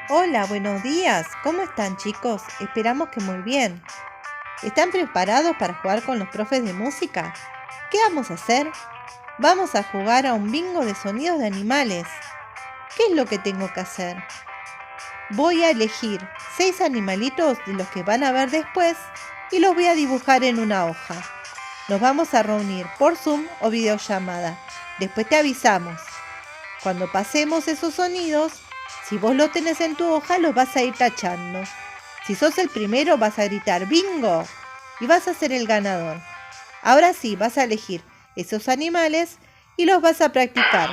Hola, buenos días. ¿Cómo están, chicos? Esperamos que muy bien. ¿Están preparados para jugar con los profes de música? ¿Qué vamos a hacer? Vamos a jugar a un bingo de sonidos de animales. ¿Qué es lo que tengo que hacer? Voy a elegir 6 animalitos de los que van a ver después y los voy a dibujar en una hoja. Nos vamos a reunir por Zoom o videollamada. Después te avisamos. Cuando pasemos esos sonidos, si vos lo tenés en tu hoja, los vas a ir tachando. Si sos el primero, vas a gritar ¡bingo! Y vas a ser el ganador. Ahora sí, vas a elegir esos animales y los vas a practicar.